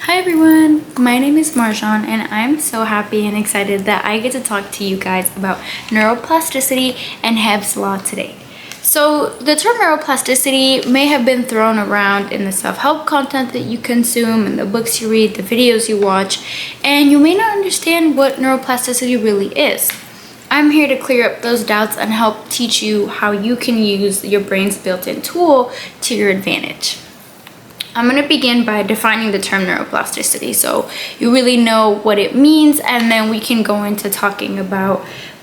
Hi everyone, my name is Marjan and I'm so happy and excited that I get to talk to you guys about neuroplasticity and Hebb's law today. So the term neuroplasticity may have been thrown around in the self-help content that you consume, in the books you read, the videos you watch, and you may not understand what neuroplasticity really is. I'm here to clear up those doubts and help teach you how you can use your brain's built-in tool to your advantage. I'm going to begin by defining the term neuroplasticity so you really know what it means, and then we can go into talking about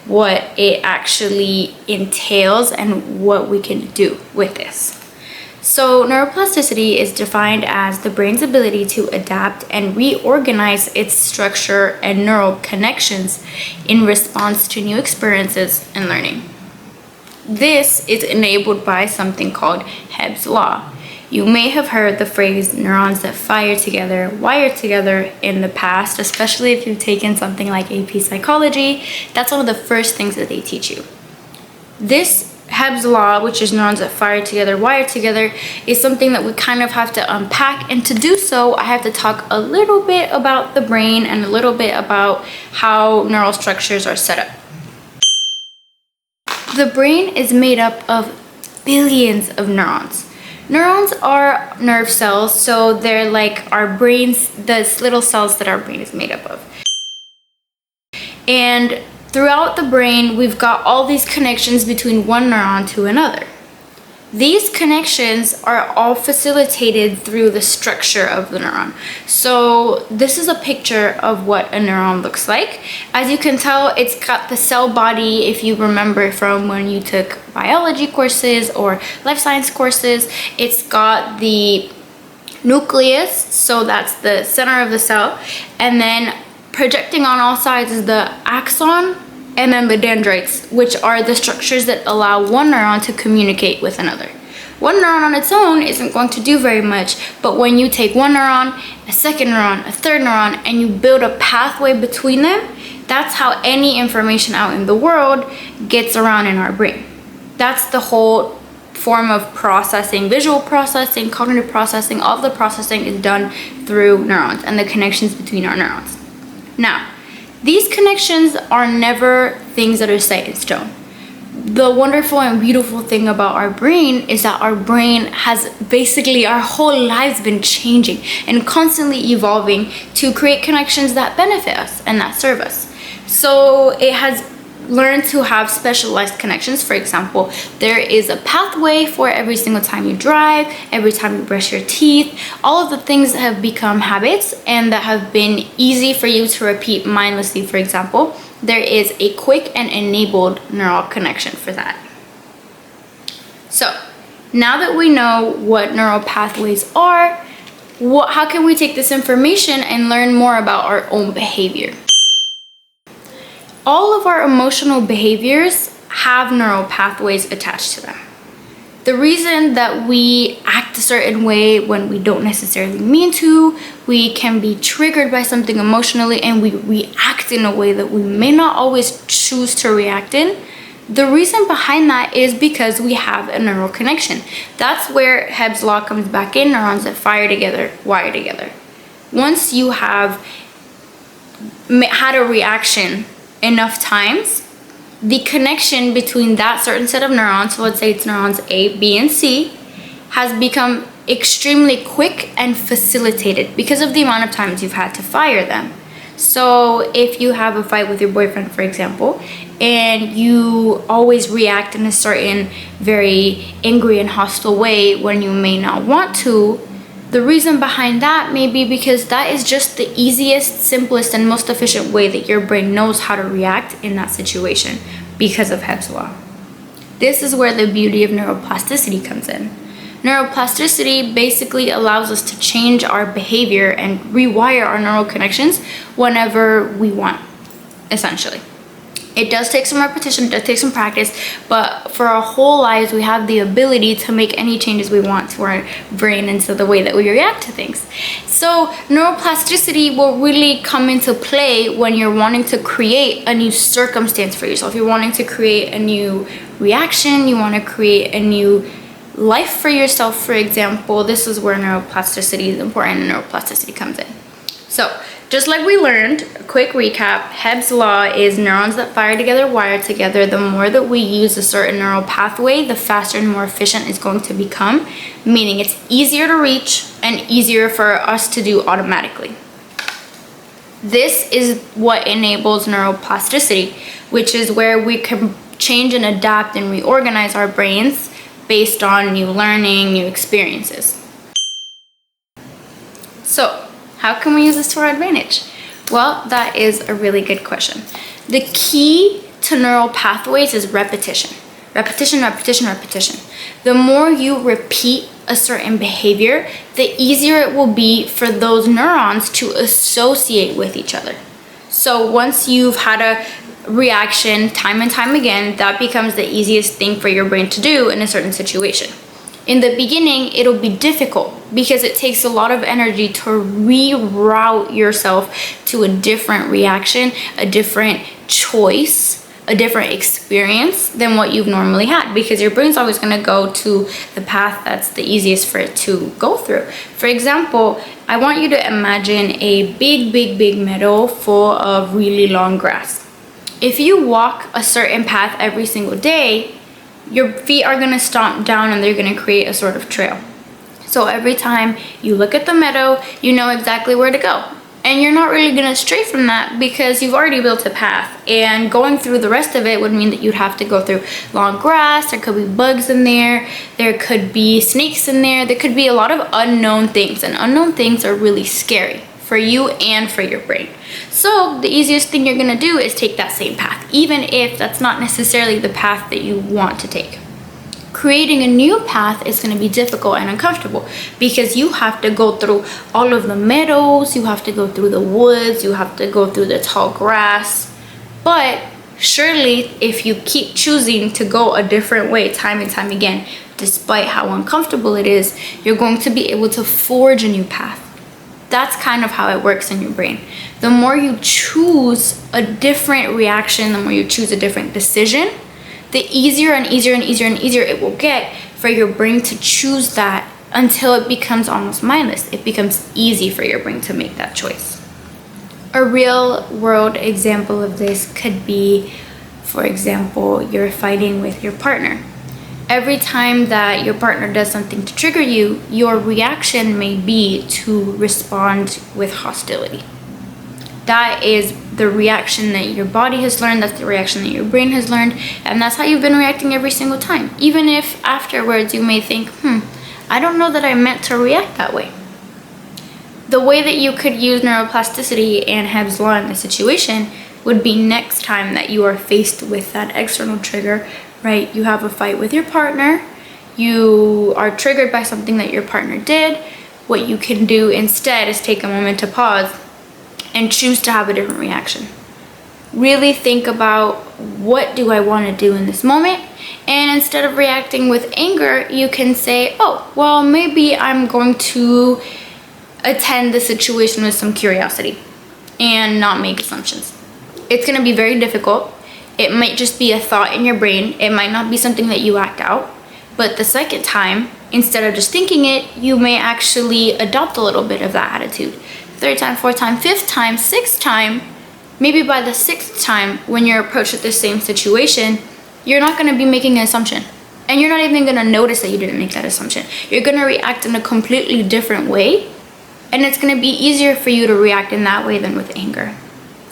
what it actually entails and what we can do with this. So neuroplasticity is defined as the brain's ability to adapt and reorganize its structure and neural connections in response to new experiences and learning. This is enabled by something called Hebb's law. You may have heard the phrase neurons that fire together, wire together in the past, especially if you've taken something like AP psychology. That's one of the first things that they teach you. This Hebb's law, which is neurons that fire together, wire together, is something that we kind of have to unpack. And to do so, I have to talk a little bit about the brain and a little bit about how neural structures are set up. The brain is made up of billions of neurons. Neurons are nerve cells, so they're like our brains, the little cells that our brain is made up of. And throughout the brain, we've got all these connections between one neuron to another. These connections are all facilitated through the structure of the neuron. So this is a picture of what a neuron looks like. As you can tell, it's got the cell body, if you remember from when you took biology courses or life science courses. It's got the nucleus, so that's the center of the cell, and then projecting on all sides is the axon, and then the dendrites, which are the structures that allow one neuron to communicate with another. One neuron on its own isn't going to do very much, but when you take one neuron, a second neuron, a third neuron, and you build a pathway between them, that's how any information out in the world gets around in our brain. That's the whole form of processing, visual processing, cognitive processing. All of the processing is done through neurons and the connections between our neurons. Now, these connections are never things that are set in stone. The wonderful and beautiful thing about our brain is that our brain has basically our whole lives been changing and constantly evolving to create connections that benefit us and that serve us. So it has learned to have specialized connections. For example, there is a pathway for every single time you drive, every time you brush your teeth, all of the things that have become habits and that have been easy for you to repeat mindlessly. For example, there is a quick and enabled neural connection for that. So now that we know what neural pathways are, how can we take this information and learn more about our own behavior? All of our emotional behaviors have neural pathways attached to them. The reason that we act a certain way when we don't necessarily mean to, we can be triggered by something emotionally and we react in a way that we may not always choose to react in. The reason behind that is because we have a neural connection. That's where Hebb's law comes back in, neurons that fire together, wire together. Once you have had a reaction enough times, the connection between that certain set of neurons, so let's say it's neurons A, B, and C, has become extremely quick and facilitated because of the amount of times you've had to fire them. So if you have a fight with your boyfriend, for example, and you always react in a certain very angry and hostile way when you may not want to, the reason behind that may be because that is just the easiest, simplest, and most efficient way that your brain knows how to react in that situation because of Hebb's law. This is where the beauty of neuroplasticity comes in. Neuroplasticity basically allows us to change our behavior and rewire our neural connections whenever we want, essentially. It does take some repetition, it does take some practice, but for our whole lives, we have the ability to make any changes we want to our brain and to the way that we react to things. So neuroplasticity will really come into play when you're wanting to create a new circumstance for yourself. You're wanting to create a new reaction, you want to create a new life for yourself, for example. This is where neuroplasticity is important and neuroplasticity comes in. So, just like we learned, a quick recap, Hebb's law is neurons that fire together wire together. The more that we use a certain neural pathway, the faster and more efficient it's going to become, meaning it's easier to reach and easier for us to do automatically. This is what enables neuroplasticity, which is where we can change and adapt and reorganize our brains based on new learning, new experiences. So, how can we use this to our advantage? Well, that is a really good question. The key to neural pathways is repetition. Repetition, repetition, repetition. The more you repeat a certain behavior, the easier it will be for those neurons to associate with each other. So once you've had a reaction time and time again, that becomes the easiest thing for your brain to do in a certain situation. In the beginning, it'll be difficult because it takes a lot of energy to reroute yourself to a different reaction, a different choice, a different experience than what you've normally had, because your brain's always going to go to the path that's the easiest for it to go through. For example, I want you to imagine a big meadow full of really long grass. If you walk a certain path every single day, your feet are going to stomp down and they're going to create a sort of trail. So every time you look at the meadow, you know exactly where to go. And you're not really going to stray from that because you've already built a path. And going through the rest of it would mean that you'd have to go through long grass. There could be bugs in there. There could be snakes in there. There could be a lot of unknown things. And unknown things are really scary for you and for your brain. So the easiest thing you're going to do is take that same path, even if that's not necessarily the path that you want to take. Creating a new path is going to be difficult and uncomfortable because you have to go through all of the meadows, you have to go through the woods, you have to go through the tall grass. But surely if you keep choosing to go a different way time and time again, despite how uncomfortable it is, you're going to be able to forge a new path. That's kind of how it works in your brain. The more you choose a different reaction, the more you choose a different decision, the easier and easier and easier and easier it will get for your brain to choose that until it becomes almost mindless. It becomes easy for your brain to make that choice. A real world example of this could be, for example, you're fighting with your partner. Every time that your partner does something to trigger you, your reaction may be to respond with hostility. That is the reaction that your body has learned, that's the reaction that your brain has learned, and that's how you've been reacting every single time. Even if afterwards you may think, I don't know that I meant to react that way. The way that you could use neuroplasticity and Hebb's law in this situation would be next time that you are faced with that external trigger, right? You have a fight with your partner, you are triggered by something that your partner did. What you can do instead is take a moment to pause and choose to have a different reaction. Really think about, what do I want to do in this moment? And instead of reacting with anger, you can say, oh, well, maybe I'm going to attend the situation with some curiosity and not make assumptions. It's going to be very difficult. It might just be a thought in your brain. It might not be something that you act out. But the second time, instead of just thinking it, you may actually adopt a little bit of that attitude. Third time, fourth time, fifth time, sixth time, maybe by the sixth time when you're approached with the same situation, you're not going to be making an assumption. And you're not even going to notice that you didn't make that assumption. You're going to react in a completely different way. And it's going to be easier for you to react in that way than with anger.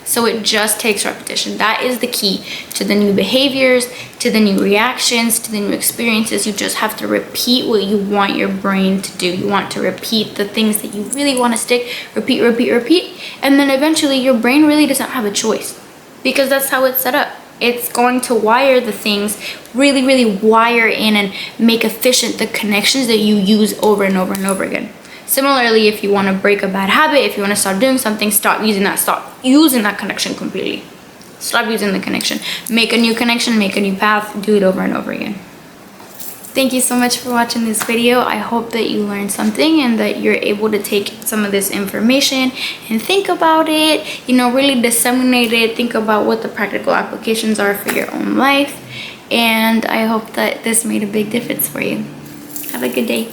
So it just takes repetition. That is the key to the new behaviors, to the new reactions, to the new experiences. You just have to repeat what you want your brain to do. You want to repeat the things that you really want to stick. Repeat, repeat, repeat. And then eventually your brain really doesn't have a choice because that's how it's set up. It's going to wire the things, really wire in and make efficient the connections that you use over and over and over again. Similarly, if you want to break a bad habit, if you want to stop doing something, stop using that connection completely. Stop using the connection. Make a new connection, make a new path, do it over and over again. Thank you so much for watching this video. I hope that you learned something and that you're able to take some of this information and think about it, really disseminate it, think about what the practical applications are for your own life. And I hope that this made a big difference for you. Have a good day.